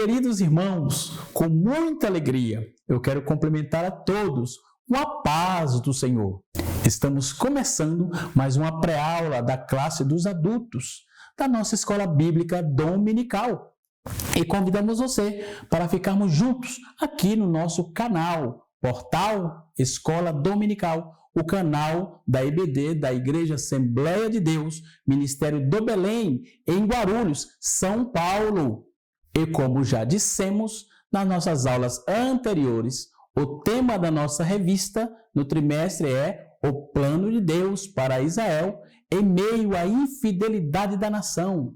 Queridos irmãos, com muita alegria, eu quero cumprimentar a todos com a paz do Senhor. Estamos começando mais uma pré-aula da classe dos adultos da nossa escola bíblica dominical. E convidamos você para ficarmos juntos aqui no nosso canal, Portal Escola Dominical, o canal da EBD, da Igreja Assembleia de Deus, Ministério do Belém, em Guarulhos, São Paulo. E como já dissemos nas nossas aulas anteriores, o tema da nossa revista no trimestre é o plano de Deus para Israel em meio à infidelidade da nação.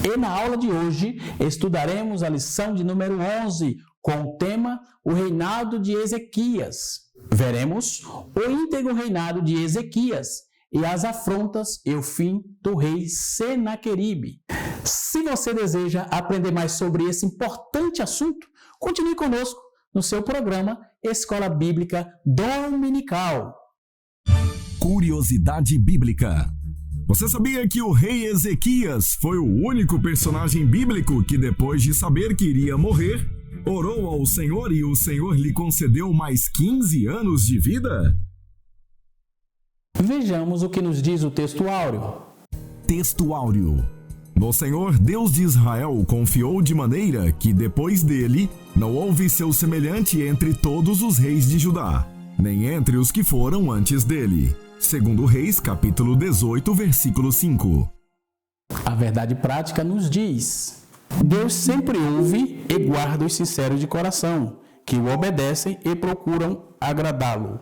E na aula de hoje estudaremos a lição de número 11 com o tema o reinado de Ezequias. Veremos o íntegro reinado de Ezequias e as afrontas e o fim do rei Senaqueribe. Se você deseja aprender mais sobre esse importante assunto, continue conosco no seu programa Escola Bíblica Dominical. Curiosidade Bíblica. Você sabia que o rei Ezequias foi o único personagem bíblico que, depois de saber que iria morrer, orou ao Senhor e o Senhor lhe concedeu mais 15 anos de vida? Vejamos o que nos diz o texto áureo. Texto áureo. No Senhor, Deus de Israel, confiou de maneira que, depois dele, não houve seu semelhante entre todos os reis de Judá, nem entre os que foram antes dele. Segundo Reis, capítulo 18, versículo 5. A verdade prática nos diz: Deus sempre ouve e guarda os sinceros de coração, que o obedecem e procuram agradá-lo.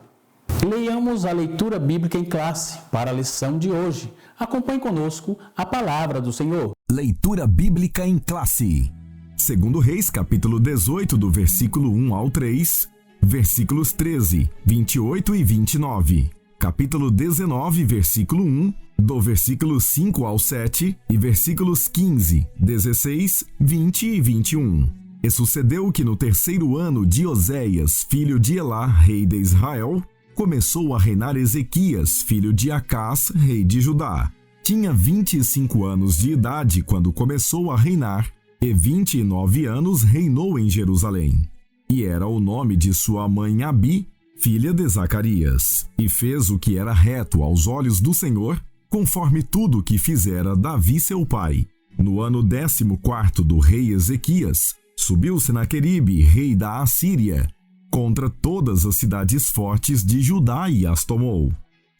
Leiamos a leitura bíblica em classe para a lição de hoje. Acompanhe conosco a palavra do Senhor. Leitura bíblica em classe. Segundo Reis, capítulo 18, do versículo 1 ao 3, versículos 13, 28 e 29. Capítulo 19, versículo 1, do versículo 5 ao 7 e versículos 15, 16, 20 e 21. E sucedeu que no terceiro ano de Oséias, filho de Elá, rei de Israel, começou a reinar Ezequias, filho de Acás, rei de Judá. Tinha 25 anos de idade quando começou a reinar, e 29 anos reinou em Jerusalém. E era o nome de sua mãe Abi, filha de Zacarias, e fez o que era reto aos olhos do Senhor, conforme tudo que fizera Davi seu pai. No ano 14º do rei Ezequias, subiu Senaqueribe, rei da Assíria, contra todas as cidades fortes de Judá e as tomou.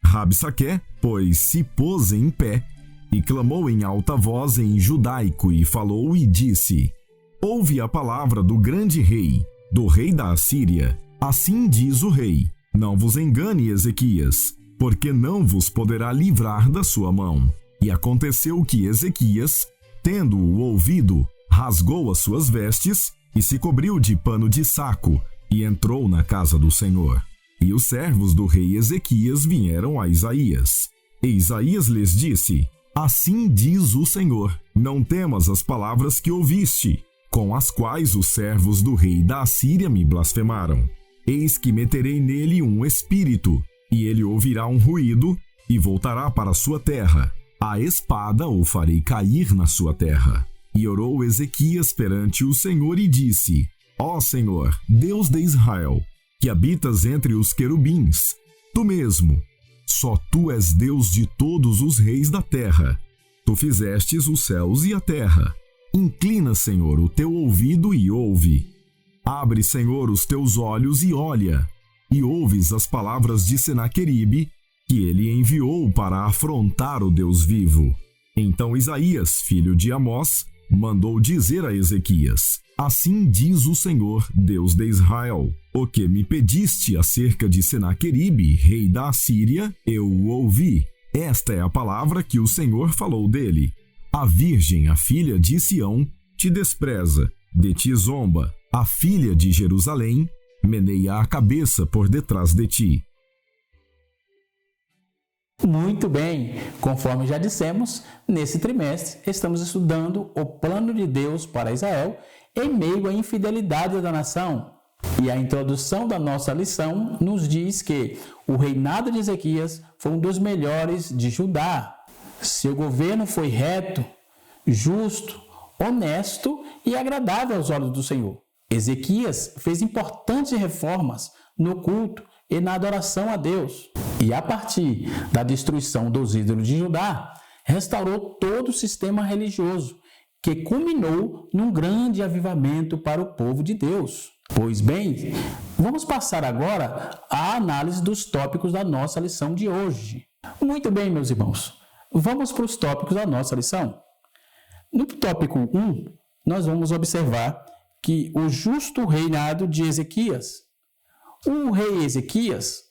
Rabsaqué, pois, se pôs em pé, e clamou em alta voz em judaico, e falou e disse: Ouve a palavra do grande rei, do rei da Assíria. Assim diz o rei: Não vos engane, Ezequias, porque não vos poderá livrar da sua mão. E aconteceu que Ezequias, tendo-o ouvido, rasgou as suas vestes e se cobriu de pano de saco, e entrou na casa do Senhor. E os servos do rei Ezequias vieram a Isaías. E Isaías lhes disse: Assim diz o Senhor: Não temas as palavras que ouviste, com as quais os servos do rei da Assíria me blasfemaram. Eis que meterei nele um espírito, e ele ouvirá um ruído, e voltará para sua terra. A espada o farei cair na sua terra. E orou Ezequias perante o Senhor e disse: Ó Senhor, Deus de Israel, que habitas entre os querubins, tu mesmo, só tu és Deus de todos os reis da terra. Tu fizestes os céus e a terra. Inclina, Senhor, o teu ouvido e ouve. Abre, Senhor, os teus olhos e olha, e ouves as palavras de Senaqueribe, que ele enviou para afrontar o Deus vivo. Então Isaías, filho de Amós, mandou dizer a Ezequias: Assim diz o Senhor, Deus de Israel: O que me pediste acerca de Senaqueribe, rei da Assíria, eu o ouvi. Esta é a palavra que o Senhor falou dele: A virgem, a filha de Sião, te despreza, de ti zomba. A filha de Jerusalém meneia a cabeça por detrás de ti. Muito bem, conforme já dissemos, nesse trimestre estamos estudando o plano de Deus para Israel em meio à infidelidade da nação. E a introdução da nossa lição nos diz que o reinado de Ezequias foi um dos melhores de Judá. Seu governo foi reto, justo, honesto e agradável aos olhos do Senhor. Ezequias fez importantes reformas no culto e na adoração a Deus. E a partir da destruição dos ídolos de Judá, restaurou todo o sistema religioso, que culminou num grande avivamento para o povo de Deus. Pois bem, vamos passar agora à análise dos tópicos da nossa lição de hoje. Muito bem, meus irmãos, vamos para os tópicos da nossa lição. No tópico 1, nós vamos observar que o justo reinado de Ezequias. O rei Ezequias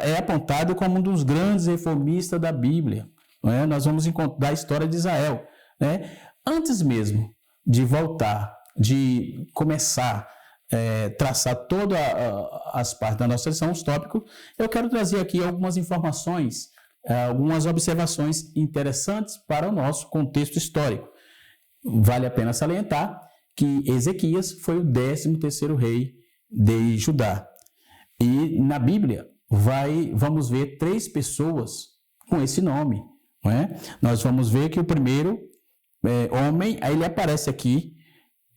é apontado como um dos grandes reformistas da Bíblia. Não é? Nós vamos encontrar a história de Israel. Né? Antes mesmo de voltar, de começar a traçar todas as partes da nossa lição, os tópicos, eu quero trazer aqui algumas informações, algumas observações interessantes para o nosso contexto histórico. Vale a pena salientar que Ezequias foi o 13º rei de Judá. E na Bíblia vamos ver 3 pessoas com esse nome. Não é? Nós vamos ver que o primeiro homem, aí ele aparece aqui,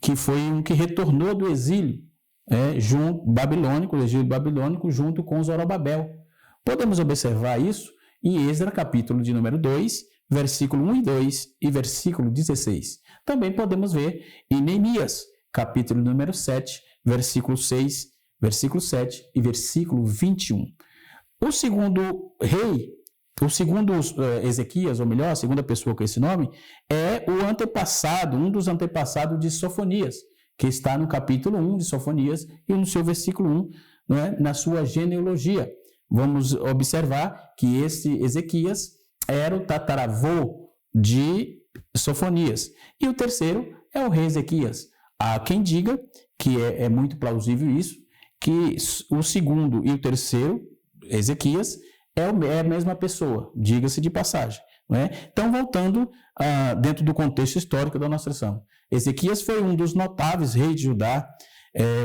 que foi um que retornou do exílio babilônico, o exílio babilônico, junto com Zorobabel. Podemos observar isso em Esdras, capítulo de número 2, versículo 1 e 2 e versículo 16. Também podemos ver em Neemias, capítulo número 7, versículo 6, versículo 7 e versículo 21. O segundo rei, o segundo Ezequias, ou melhor, a segunda pessoa com esse nome, é o antepassado, um dos antepassados de Sofonias, que está no capítulo 1 de Sofonias e no seu versículo 1, não é? Na sua genealogia. Vamos observar que esse Ezequias era o tataravô de Sofonias. E o terceiro é o rei Ezequias. Há quem diga, que é muito plausível isso, que o segundo e o terceiro, Ezequias, é a mesma pessoa, diga-se de passagem. Não é? Então, voltando dentro do contexto histórico da nossa lição. Ezequias foi um dos notáveis reis de Judá,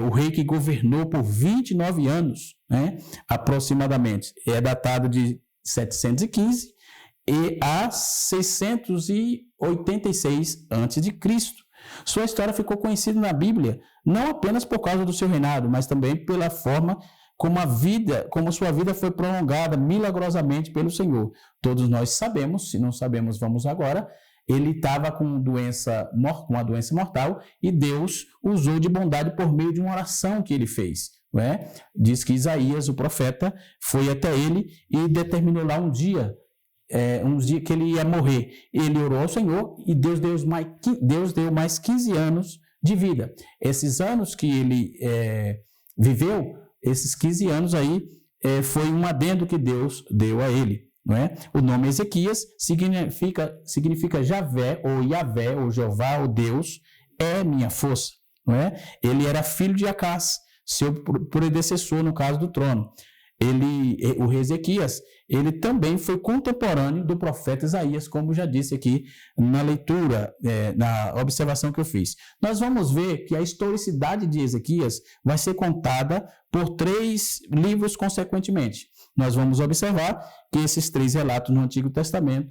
o rei que governou por 29 anos, né, aproximadamente. É datado de 715 e a 686 a.C. Sua história ficou conhecida na Bíblia não apenas por causa do seu reinado, mas também pela forma como sua vida foi prolongada milagrosamente pelo Senhor. Todos nós sabemos, se não sabemos, vamos agora. Ele estava com uma doença mortal e Deus usou de bondade por meio de uma oração que ele fez. Não é? Diz que Isaías, o profeta, foi até ele e determinou lá um dia que ele ia morrer. Ele orou ao Senhor e Deus deu mais 15 anos de vida. Esses anos que ele viveu, esses 15 anos aí, foi um adendo que Deus deu a ele. Não é? O nome Ezequias significa Javé, ou Yavé, ou Jeová, ou Deus, é minha força. Não é? Ele era filho de Acás, seu predecessor no caso do trono. O rei Ezequias, ele também foi contemporâneo do profeta Isaías, como já disse aqui na leitura, na observação que eu fiz. Nós vamos ver que a historicidade de Ezequias vai ser contada por 3 livros consequentemente. Nós vamos observar que esses 3 relatos no Antigo Testamento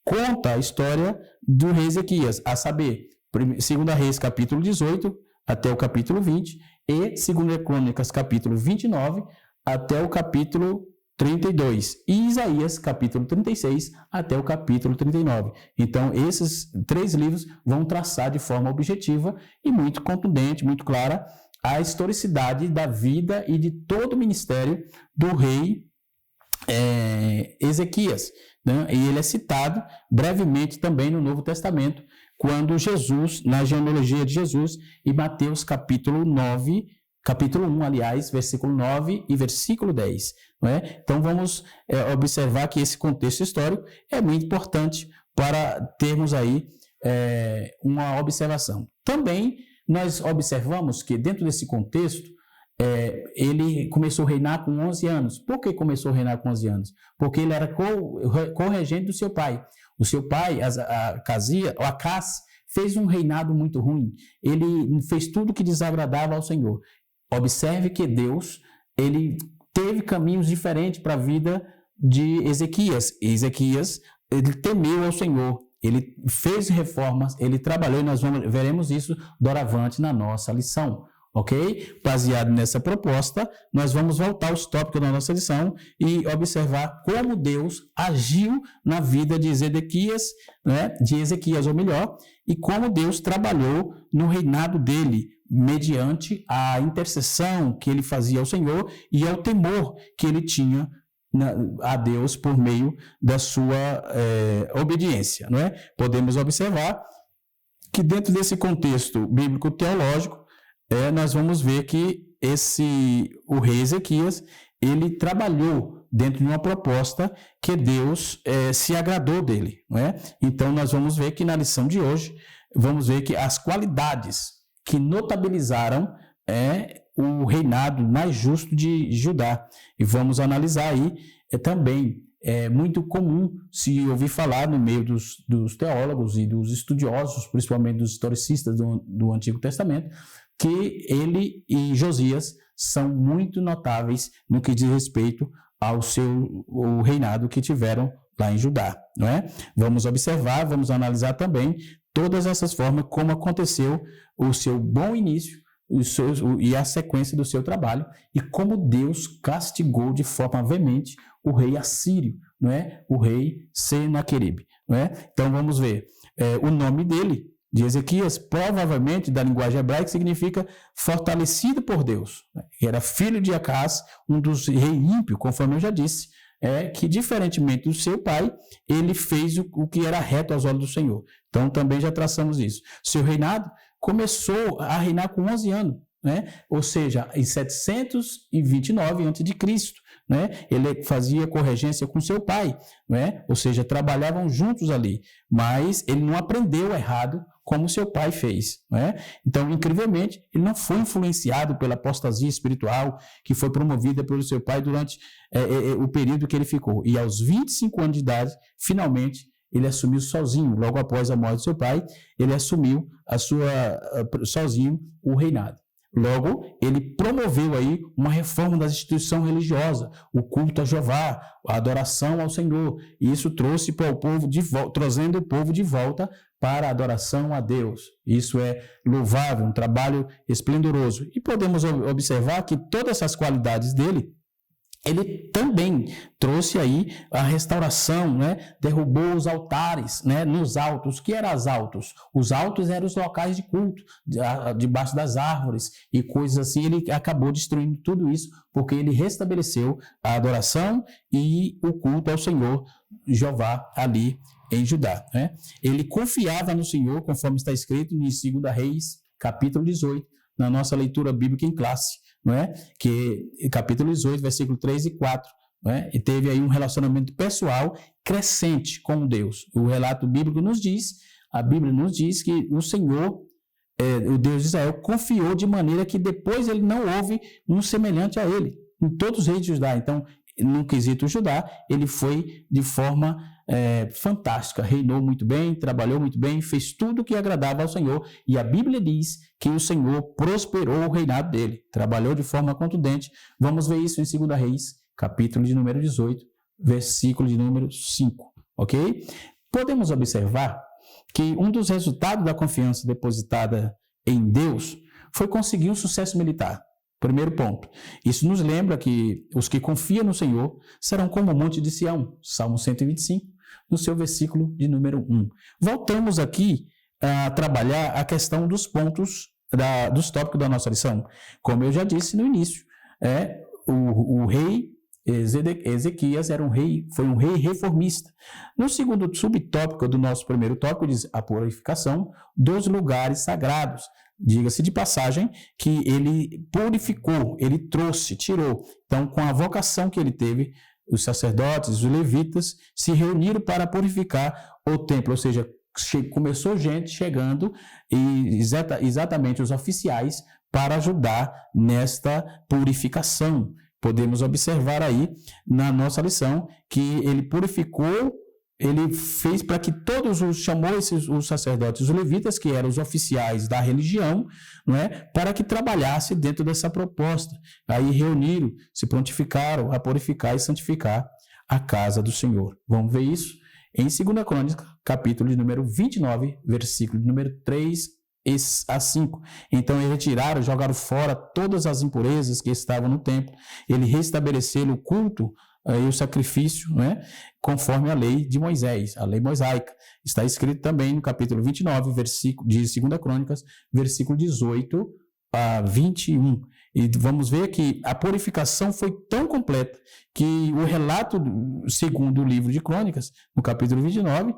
contam a história do rei Ezequias, a saber, 2 Reis capítulo 18 até o capítulo 20 e 2 Crônicas capítulo 29 até o capítulo 32 e Isaías capítulo 36 até o capítulo 39. Então, esses 3 livros vão traçar de forma objetiva e muito contundente, muito clara, a historicidade da vida e de todo o ministério do rei Ezequias. Né? E ele é citado brevemente também no Novo Testamento, quando Jesus, na genealogia de Jesus, em Mateus capítulo 1, aliás, versículo 9 e versículo 10. Não é? Então, vamos observar que esse contexto histórico é muito importante para termos aí uma observação. Também, nós observamos que dentro desse contexto, ele começou a reinar com 11 anos. Por que começou a reinar com 11 anos? Porque ele era corregente do seu pai. O seu pai, Acás, fez um reinado muito ruim. Ele fez tudo que desagradava ao Senhor. Observe que Deus, ele teve caminhos diferentes para a vida de Ezequias. Ezequias, ele temeu ao Senhor. ele fez reformas, ele trabalhou, e nós veremos isso doravante na nossa lição. Ok? Baseado nessa proposta, nós vamos voltar aos tópicos da nossa lição e observar como Deus agiu na vida de Ezequias, ou melhor, e como Deus trabalhou no reinado dele, mediante a intercessão que ele fazia ao Senhor e ao temor que ele tinha a Deus por meio da sua obediência. Não é? Podemos observar que dentro desse contexto bíblico-teológico, nós vamos ver que o rei Ezequias, ele trabalhou dentro de uma proposta que Deus se agradou dele. Não é? Então, nós vamos ver que na lição de hoje, vamos ver que as qualidades que notabilizaram o reinado mais justo de Judá. E vamos analisar aí também. É muito comum se ouvir falar no meio dos teólogos e dos estudiosos, principalmente dos historicistas do Antigo Testamento, que ele e Josias são muito notáveis no que diz respeito ao o reinado que tiveram lá em Judá, não é? Vamos observar, vamos analisar também todas essas formas como aconteceu o seu bom início e a sequência do seu trabalho e como Deus castigou de forma veemente o rei assírio, não é? O rei Senaqueribe, não é? Então vamos ver o nome dele, de Ezequias, provavelmente da linguagem hebraica, significa fortalecido por Deus. Era filho de Acás, um dos reis ímpios, conforme eu já disse, que diferentemente do seu pai, ele fez o que era reto aos olhos do Senhor. Então também já traçamos isso. Seu reinado começou a reinar com 11 anos, né? Ou seja, em 729 a.C., né? Ele fazia corregência com seu pai, né? Ou seja, trabalhavam juntos ali, mas ele não aprendeu errado como seu pai fez, né? Então, incrivelmente, ele não foi influenciado pela apostasia espiritual que foi promovida pelo seu pai durante o período que ele ficou. E aos 25 anos de idade, finalmente, ele assumiu sozinho, logo após a morte do seu pai, ele assumiu sozinho o reinado. Logo, ele promoveu aí uma reforma das instituições religiosas, o culto a Jeová, a adoração ao Senhor. E isso trouxe para o povo trazendo o povo de volta para a adoração a Deus. Isso é louvável, um trabalho esplendoroso. E podemos observar que todas essas qualidades dele, ele também trouxe aí a restauração, né? Derrubou os altares, né? Nos altos. O que eram os altos? Os altos eram os locais de culto, debaixo das árvores e coisas assim. Ele acabou destruindo tudo isso, porque ele restabeleceu a adoração e o culto ao Senhor Jeová ali em Judá, né? Ele confiava no Senhor, conforme está escrito em 2 Reis, capítulo 18, na nossa leitura bíblica em classe, não é? Que capítulo 18, versículo 3 e 4, não é? E teve aí um relacionamento pessoal crescente com Deus. O relato bíblico nos diz, a Bíblia nos diz que o Senhor, o Deus de Israel, confiou de maneira que depois ele não houve um semelhante a ele, em todos os reis de Judá. Então, no quesito Judá, ele foi de forma fantástica, reinou muito bem, trabalhou muito bem, fez tudo o que agradava ao Senhor, e a Bíblia diz que o Senhor prosperou o reinado dele, trabalhou de forma contundente. Vamos ver isso em 2 Reis, capítulo de número 18, versículo de número 5, ok? Podemos observar que um dos resultados da confiança depositada em Deus foi conseguir um sucesso militar. Primeiro ponto. Isso nos lembra que os que confiam no Senhor serão como o monte de Sião, Salmo 125, no seu versículo de número 1. Voltamos aqui a trabalhar a questão dos pontos, dos tópicos da nossa lição. Como eu já disse no início, o rei Ezequias foi um rei reformista. No segundo subtópico do nosso primeiro tópico, diz a purificação dos lugares sagrados. Diga-se de passagem que ele purificou, ele tirou. Então, com a vocação que ele teve, os sacerdotes, os levitas, se reuniram para purificar o templo. Ou seja, começou gente chegando, e exatamente os oficiais, para ajudar nesta purificação. Podemos observar aí na nossa lição que ele purificou, ele fez para que chamou os sacerdotes, os levitas, que eram os oficiais da religião, não é? Para que trabalhasse dentro dessa proposta. Aí reuniram, se prontificaram a purificar e santificar a casa do Senhor. Vamos ver isso em 2 Crônicas, capítulo de número 29, versículo de número 3 a 5. Então eles retiraram, jogaram fora todas as impurezas que estavam no templo. Ele restabeleceu o culto e o sacrifício, né, conforme a lei de Moisés, a lei mosaica. Está escrito também no capítulo 29, versículo de 2 Crônicas, versículo 18 a 21. E vamos ver que a purificação foi tão completa que o relato, segundo o livro de Crônicas, no capítulo 29,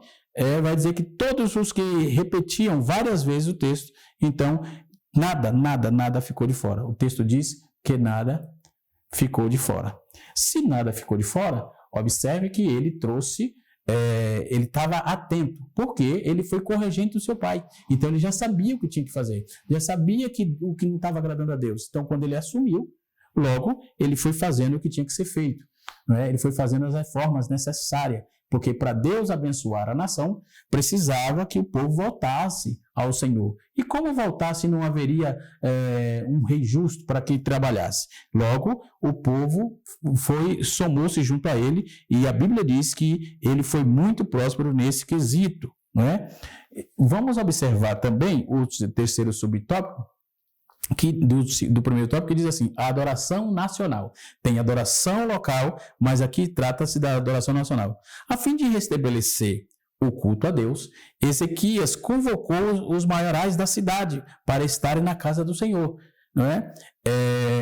vai dizer que todos os que repetiam várias vezes o texto, então nada ficou de fora. O texto diz que nada ficou de fora. Se nada ficou de fora, observe que ele trouxe, ele estava atento, porque ele foi corregente do seu pai. Então ele já sabia o que tinha que fazer, já sabia o que não estava agradando a Deus. Então quando ele assumiu, logo ele foi fazendo o que tinha que ser feito, né? Ele foi fazendo as reformas necessárias, porque para Deus abençoar a nação, precisava que o povo voltasse ao Senhor. E como voltar se não haveria um rei justo para que trabalhasse? Logo, o povo somou-se junto a ele, e a Bíblia diz que ele foi muito próspero nesse quesito, não é? Vamos observar também o terceiro subtópico, do primeiro tópico, que diz assim: a adoração nacional. Tem adoração local, mas aqui trata-se da adoração nacional. A fim de restabelecer o culto a Deus, Ezequias convocou os maiorais da cidade para estarem na casa do Senhor, não é?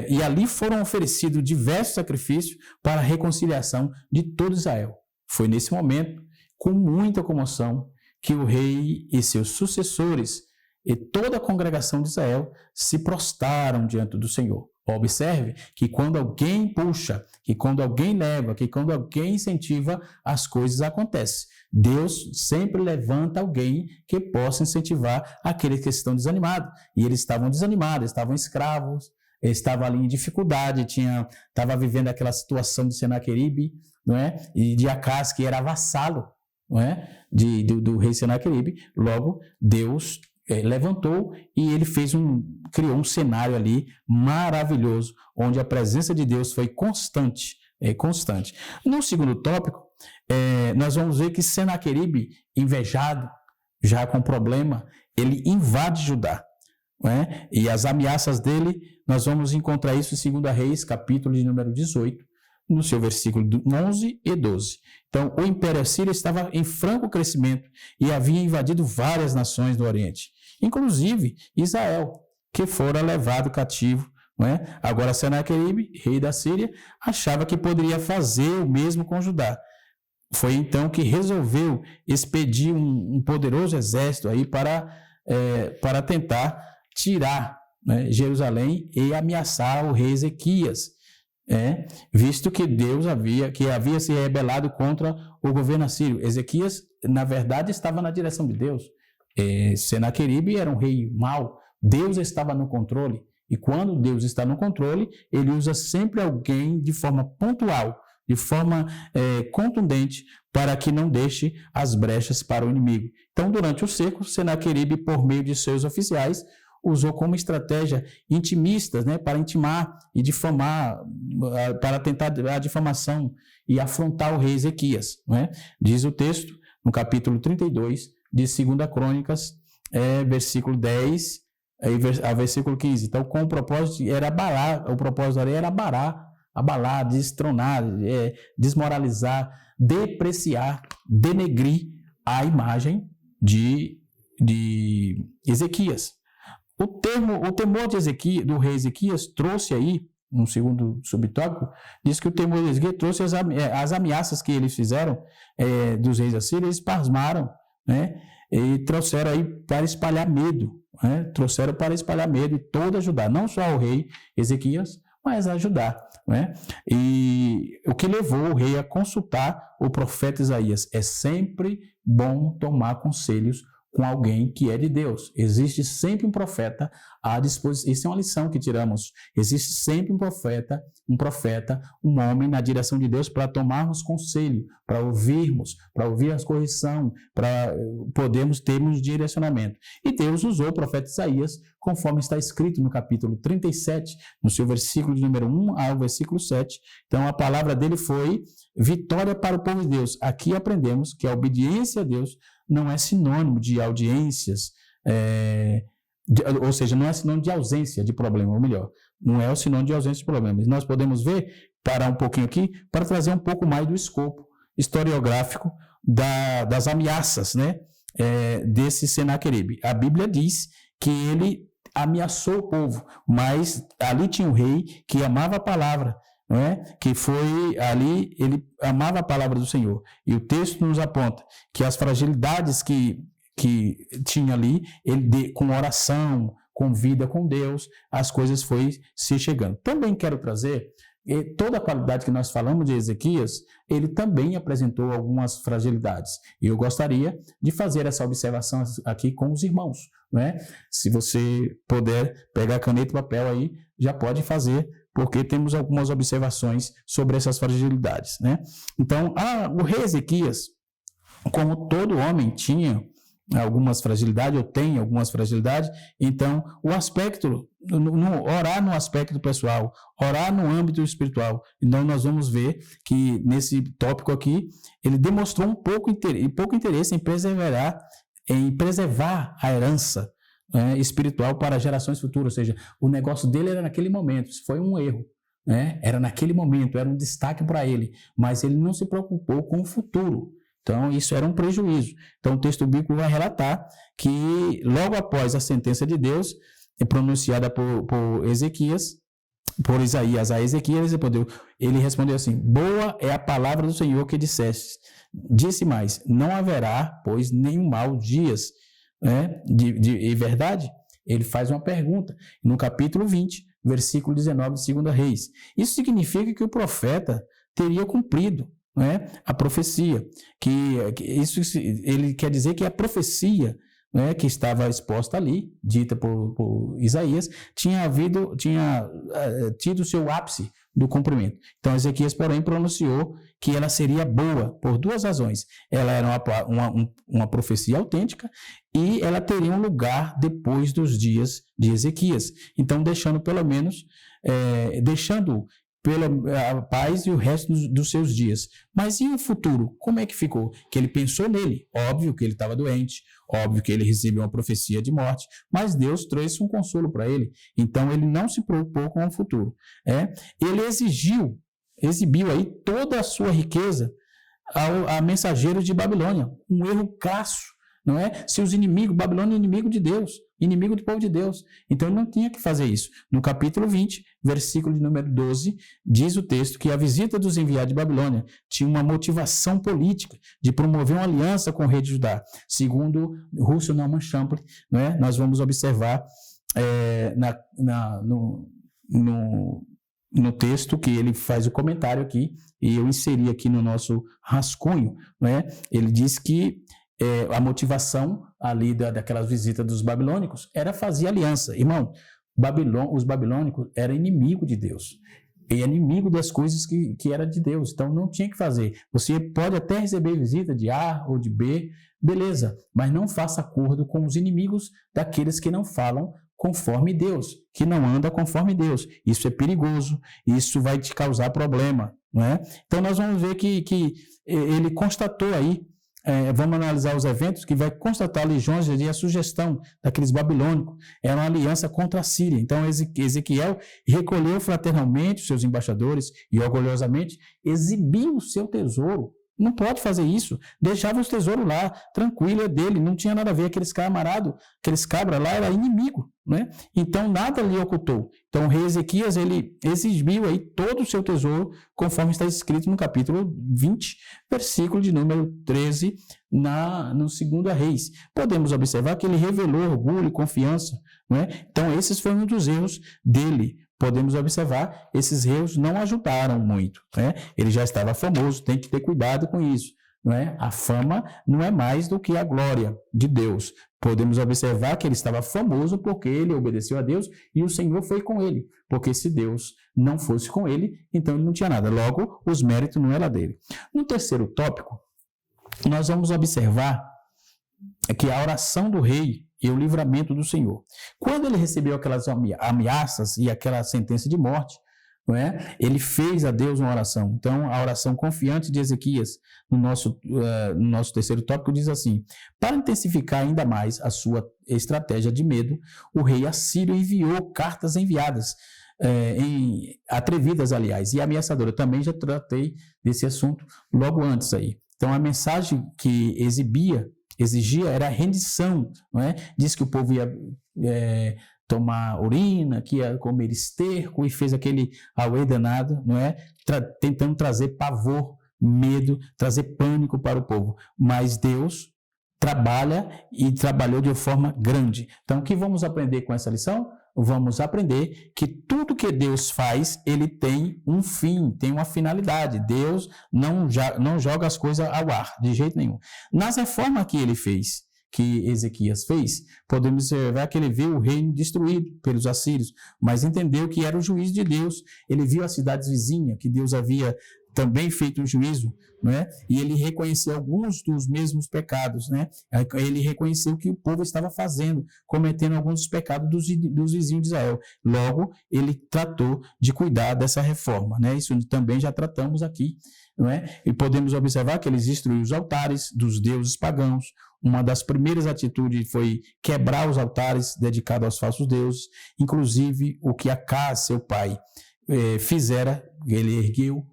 E ali foram oferecidos diversos sacrifícios para a reconciliação de todo Israel. Foi nesse momento, com muita comoção, que o rei e seus sucessores e toda a congregação de Israel se prostraram diante do Senhor. Observe que quando alguém puxa, que quando alguém leva, que quando alguém incentiva, as coisas acontecem. Deus sempre levanta alguém que possa incentivar aqueles que estão desanimados. E eles estavam desanimados, estavam escravos, estavam ali em dificuldade, estava vivendo aquela situação de Senaqueribe, não é? E de Acás, que era vassalo, não é? do rei Senaqueribe. Logo, Deus levantou e ele criou um cenário ali maravilhoso, onde a presença de Deus foi constante. No segundo tópico, nós vamos ver que Senaqueribe, invejado, já com problema, ele invade Judá, não é? E as ameaças dele, nós vamos encontrar isso em 2 Reis, capítulo de número 18, no seu versículo 11 e 12. Então, o Império Assírio estava em franco crescimento e havia invadido várias nações do Oriente, inclusive Israel, que fora levado cativo, não é? Agora, Senaqueribe, rei da Síria, achava que poderia fazer o mesmo com Judá. Foi então que resolveu expedir um poderoso exército aí para tentar tirar, né, Jerusalém e ameaçar o rei Ezequias, visto que Deus havia se rebelado contra o governo assírio. Ezequias, na verdade, estava na direção de Deus. Senaqueribe era um rei mau. Deus estava no controle. E quando Deus está no controle, ele usa sempre alguém de forma pontual, de forma contundente, para que não deixe as brechas para o inimigo. Então, durante o cerco, Senaqueribe, por meio de seus oficiais, usou como estratégia intimistas, né, para intimar e difamar, para tentar a difamação e afrontar o rei Ezequias, né? Diz o texto, no capítulo 32 de 2 Crônicas, versículo 10 a versículo 15. Então, com o propósito era abalar, destronar, desmoralizar, depreciar, denegrir a imagem de Ezequias. O temor do rei Ezequias trouxe aí, no segundo subtópico, diz que o temor de Ezequias trouxe as ameaças que eles fizeram dos reis assírios, eles pasmaram, né? E trouxeram aí para espalhar medo, né? Trouxeram para espalhar medo em toda Judá, não só ao rei Ezequias, mas a Judá, né? E o que levou o rei a consultar o profeta Isaías: é sempre bom tomar conselhos com alguém que é de Deus. Existe sempre um profeta à disposição. Isso é uma lição que tiramos. Existe sempre um profeta, um homem na direção de Deus para tomarmos conselho, para ouvir as correção, para podermos termos direcionamento. E Deus usou o profeta Isaías, conforme está escrito no capítulo 37, no seu versículo de número 1 ao versículo 7. Então, a palavra dele foi vitória para o povo de Deus. Aqui aprendemos que a obediência a Deus não é sinônimo de audiências, ou seja, não é sinônimo de ausência de problema, ou melhor, não é o sinônimo de ausência de problemas. Nós podemos parar um pouquinho aqui, para trazer um pouco mais do escopo historiográfico das ameaças, né, desse Senaqueribe. A Bíblia diz que ele ameaçou o povo, mas ali tinha um rei que amava a palavra, que foi ali, ele amava a palavra do Senhor. E o texto nos aponta que as fragilidades que tinha ali, ele com oração, com vida com Deus, as coisas foi se chegando. Também quero trazer toda a qualidade que nós falamos de Ezequias, ele também apresentou algumas fragilidades. E eu gostaria de fazer essa observação aqui com os irmãos, Se você puder pegar caneta e papel aí, já pode fazer, porque temos algumas observações sobre essas fragilidades, Então, o rei Ezequias, como todo homem tinha algumas fragilidades, ou tem algumas fragilidades, então o aspecto, orar no aspecto pessoal, orar no âmbito espiritual. Então nós vamos ver que nesse tópico aqui, ele demonstrou pouco interesse em preservar a herança espiritual para gerações futuras, ou seja, o negócio dele era naquele momento, isso foi um erro. Era naquele momento, era um destaque para ele, mas ele não se preocupou com o futuro. Então, isso era um prejuízo. Então, o texto bíblico vai relatar que, logo após a sentença de Deus, pronunciada por Isaías a Ezequias, ele respondeu assim: boa é a palavra do Senhor que disseste. Disse mais: não haverá, pois, nenhum mau dias. De verdade, ele faz uma pergunta. No capítulo 20, versículo 19 de 2 Reis. Isso significa que o profeta teria cumprido a profecia, ele quer dizer que a profecia que estava exposta ali, dita por Isaías, tinha tido seu ápice do cumprimento. Então, Ezequias, porém, pronunciou que ela seria boa por duas razões. Ela era uma profecia autêntica e ela teria um lugar depois dos dias de Ezequias. Então, deixando pela paz e o resto dos seus dias. Mas e o futuro? Como é que ficou? Que ele pensou nele. Óbvio que ele estava doente, óbvio que ele recebeu uma profecia de morte, mas Deus trouxe um consolo para ele. Então, ele não se preocupou com o futuro. Ele exibiu aí toda a sua riqueza a mensageiros de Babilônia. Um erro crasso. Não é? Seus inimigos, Babilônia é inimigo de Deus, inimigo do povo de Deus. Então, ele não tinha que fazer isso. No capítulo 20, versículo de número 12, diz o texto que a visita dos enviados de Babilônia tinha uma motivação política de promover uma aliança com o rei de Judá. Segundo Russell Norman Champlin, nós vamos observar no texto que ele faz o comentário aqui, e eu inseri aqui no nosso rascunho, ele diz que a motivação ali daquelas visitas dos babilônicos era fazer aliança. Irmão, os babilônicos eram inimigo de Deus. E inimigo das coisas que era de Deus. Então, não tinha que fazer. Você pode até receber visita de A ou de B, beleza. Mas não faça acordo com os inimigos daqueles que não falam conforme Deus, que não anda conforme Deus. Isso é perigoso. Isso vai te causar problema. Então, nós vamos ver que ele constatou aí, vamos analisar os eventos que vai constatar ali Jonas e a sugestão daqueles babilônicos era uma aliança contra a Síria. Então Ezequiel recolheu fraternalmente os seus embaixadores e orgulhosamente exibiu o seu tesouro. Não pode fazer isso. Deixava os tesouros lá, tranquilo, é dele, não tinha nada a ver. Aqueles cabras lá, era inimigo, Então, nada lhe ocultou. Então, o rei Ezequias, ele exibiu aí todo o seu tesouro, conforme está escrito no capítulo 20, versículo de número 13, no 2 Reis. Podemos observar que ele revelou orgulho e confiança, Então, esses foram um dos erros dele. Podemos observar, esses erros não ajudaram muito. Ele já estava famoso, tem que ter cuidado com isso. não é? A fama não é mais do que a glória de Deus. Podemos observar que ele estava famoso porque ele obedeceu a Deus e o Senhor foi com ele. Porque se Deus não fosse com ele, então ele não tinha nada. Logo, os méritos não eram dele. No terceiro tópico, nós vamos observar que a oração do rei e o livramento do Senhor. Quando ele recebeu aquelas ameaças e aquela sentença de morte, não é? Ele fez a Deus uma oração. Então, a oração confiante de Ezequias, no nosso terceiro tópico, diz assim: para intensificar ainda mais a sua estratégia de medo, o rei assírio enviou cartas enviadas, atrevidas, aliás, e ameaçadoras. Eu também já tratei desse assunto logo antes aí. Então, a mensagem que exigia era a rendição, não é? Diz que o povo ia tomar urina, que ia comer esterco, e fez aquele auê danado, não é? Tentando trazer pavor, medo, trazer pânico para o povo. Mas Deus trabalha e trabalhou de forma grande. Então, o que vamos aprender com essa lição? Vamos aprender que tudo que Deus faz, ele tem um fim, tem uma finalidade. Deus não joga as coisas ao ar, de jeito nenhum. Nas reformas que ele fez, que Ezequias fez, podemos observar que ele viu o reino destruído pelos assírios, mas entendeu que era o juízo de Deus. Ele viu as cidades vizinhas, que Deus havia também feito um juízo, não é? E ele reconheceu alguns dos mesmos pecados, né? Ele reconheceu que o povo estava fazendo, cometendo alguns dos pecados dos vizinhos de Israel. Logo, ele tratou de cuidar dessa reforma, né? Isso também já tratamos aqui, não é? E podemos observar que eles destruíram os altares dos deuses pagãos. Uma das primeiras atitudes foi quebrar os altares dedicados aos falsos deuses. Inclusive, o que Acaz, seu pai, fizera, ele ergueu,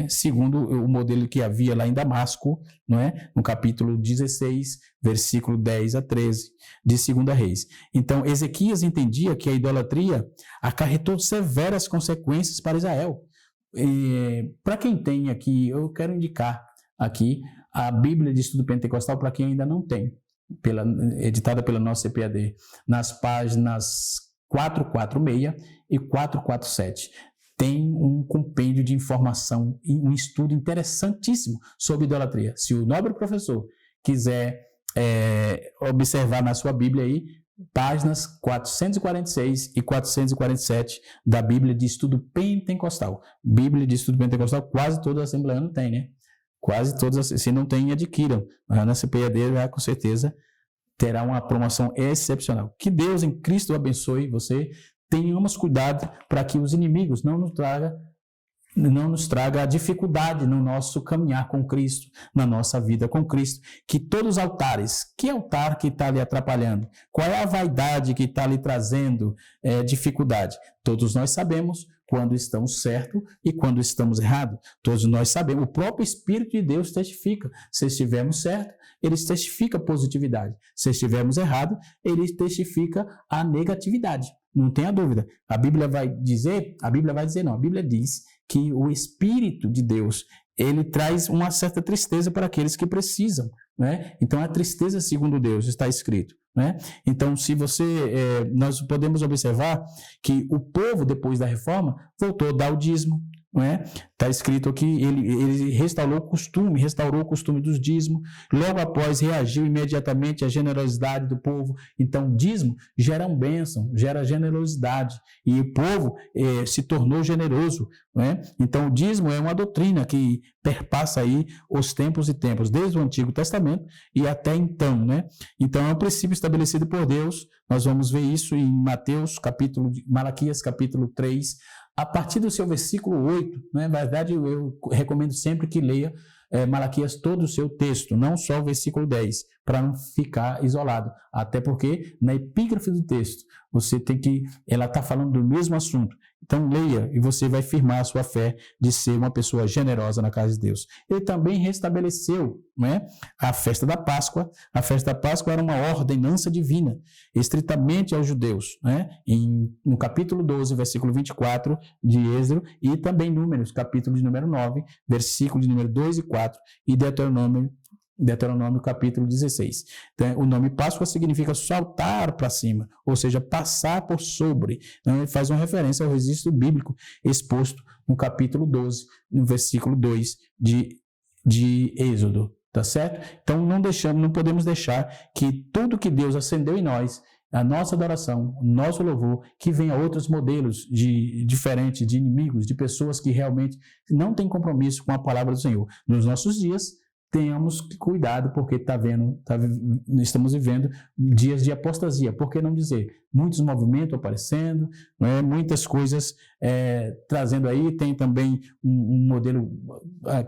segundo o modelo que havia lá em Damasco, não é? No capítulo 16, versículo 10 a 13 de 2 Reis. Então, Ezequias entendia que a idolatria acarretou severas consequências para Israel. Para quem tem aqui, eu quero indicar aqui a Bíblia de Estudo Pentecostal, para quem ainda não tem, editada pela nossa CPAD, nas páginas 446 e 447. Tem um compêndio de informação e um estudo interessantíssimo sobre idolatria. Se o nobre professor quiser observar na sua Bíblia aí, páginas 446 e 447 da Bíblia de Estudo Pentecostal. Bíblia de Estudo Pentecostal, quase toda a Assembleia tem, né? Quase todas, se não tem, adquiram. Na CPAD já com certeza terá uma promoção excepcional. Que Deus em Cristo abençoe você. Tenhamos cuidado para que os inimigos não nos traga dificuldade no nosso caminhar com Cristo, na nossa vida com Cristo. Que todos os altares, que altar que está lhe atrapalhando? Qual é a vaidade que está lhe trazendo dificuldade? Todos nós sabemos quando estamos certos e quando estamos errados. Todos nós sabemos, o próprio Espírito de Deus testifica. Se estivermos certos, ele testifica positividade. Se estivermos errados, ele testifica a negatividade. Não tenha dúvida. A Bíblia diz que o Espírito de Deus, ele traz uma certa tristeza para aqueles que precisam, né? Então, a tristeza segundo Deus está escrito, né? Então, nós podemos observar que o povo, depois da reforma, voltou a dar o dízimo, não é? Está escrito aqui, ele restaurou o costume dos dízimos, logo após reagiu imediatamente à generosidade do povo. Então, dízimo gera uma bênção, gera generosidade, e o povo se tornou generoso, não é? Então, o dízimo é uma doutrina que perpassa aí os tempos e tempos, desde o Antigo Testamento e até então, né? Então, é um princípio estabelecido por Deus. Nós vamos ver isso em Malaquias capítulo 3, a partir do seu versículo 8, né? Na verdade, eu recomendo sempre que leia Malaquias todo o seu texto, não só o versículo 10, para não ficar isolado. Até porque na epígrafe do texto, ela está falando do mesmo assunto. Então leia e você vai firmar a sua fé de ser uma pessoa generosa na casa de Deus. Ele também restabeleceu, né, a festa da Páscoa. A festa da Páscoa era uma ordenança divina, estritamente aos judeus, né? No capítulo 12, versículo 24 de Êxodo, e também Números, capítulo de número 9, versículo de número 2 e 4, e Deuteronômio capítulo 16. Então, o nome Páscoa significa saltar para cima, ou seja, passar por sobre. Então, ele faz uma referência ao registro bíblico exposto no capítulo 12, no versículo 2 de Êxodo. tá certo? Então não podemos deixar que tudo que Deus acendeu em nós, a nossa adoração, o nosso louvor, que venha outros modelos diferentes, de inimigos, de pessoas que realmente não têm compromisso com a palavra do Senhor. Nos nossos dias, tenhamos cuidado, porque estamos vivendo dias de apostasia. Por que não dizer? Muitos movimentos aparecendo, muitas coisas trazendo aí, tem também um modelo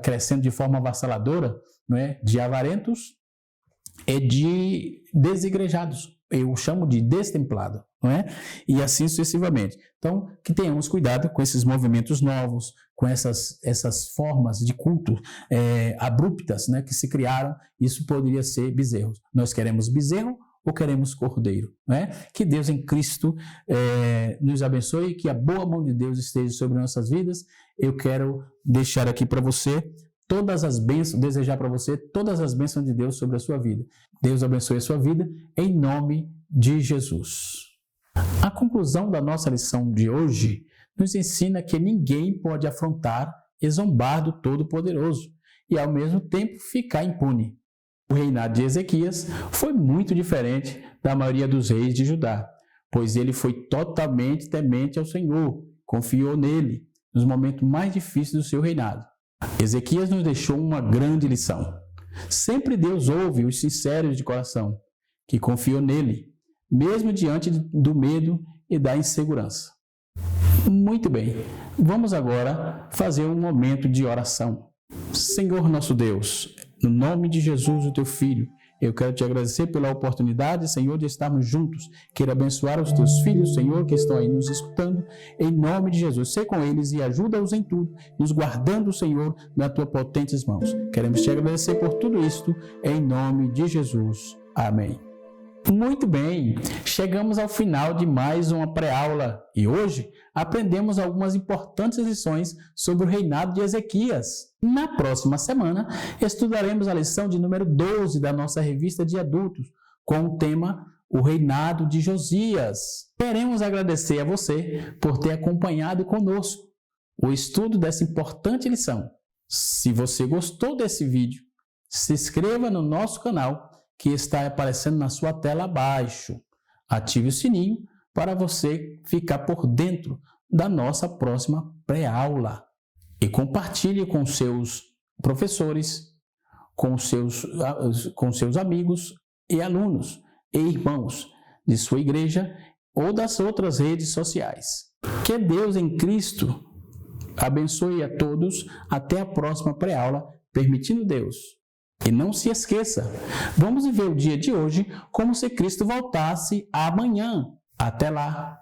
crescendo de forma avassaladora, de avarentos e de desigrejados. Eu chamo de destemplado, e assim sucessivamente. Então, que tenhamos cuidado com esses movimentos novos, com essas formas de culto abruptas, que se criaram. Isso poderia ser bezerros. Nós queremos bezerro ou queremos cordeiro? Que Deus em Cristo nos abençoe, que a boa mão de Deus esteja sobre nossas vidas. Eu quero deixar aqui para você todas as bênçãos, desejar para você todas as bênçãos de Deus sobre a sua vida. Deus abençoe a sua vida, em nome de Jesus. A conclusão da nossa lição de hoje nos ensina que ninguém pode afrontar e zombar do Todo-Poderoso e, ao mesmo tempo, ficar impune. O reinado de Ezequias foi muito diferente da maioria dos reis de Judá, pois ele foi totalmente temente ao Senhor, confiou nele nos momentos mais difíceis do seu reinado. Ezequias nos deixou uma grande lição. Sempre Deus ouve os sinceros de coração, que confiam nele, mesmo diante do medo e da insegurança. Muito bem, vamos agora fazer um momento de oração. Senhor nosso Deus, no nome de Jesus, o teu Filho, eu quero te agradecer pela oportunidade, Senhor, de estarmos juntos. Quero abençoar os teus filhos, Senhor, que estão aí nos escutando. Em nome de Jesus, sê com eles e ajuda-os em tudo, nos guardando, Senhor, nas tuas potentes mãos. Queremos te agradecer por tudo isto, em nome de Jesus. Amém. Muito bem, chegamos ao final de mais uma pré-aula e hoje aprendemos algumas importantes lições sobre o reinado de Ezequias. Na próxima semana, estudaremos a lição de número 12 da nossa revista de adultos, com o tema O Reinado de Josias. Queremos agradecer a você por ter acompanhado conosco o estudo dessa importante lição. Se você gostou desse vídeo, se inscreva no nosso canal, que está aparecendo na sua tela abaixo. Ative o sininho para você ficar por dentro da nossa próxima pré-aula. E compartilhe com seus professores, com seus amigos e alunos e irmãos de sua igreja ou das outras redes sociais. Que Deus em Cristo abençoe a todos. Até a próxima pré-aula, permitindo Deus. E não se esqueça, vamos viver o dia de hoje como se Cristo voltasse amanhã. Até lá!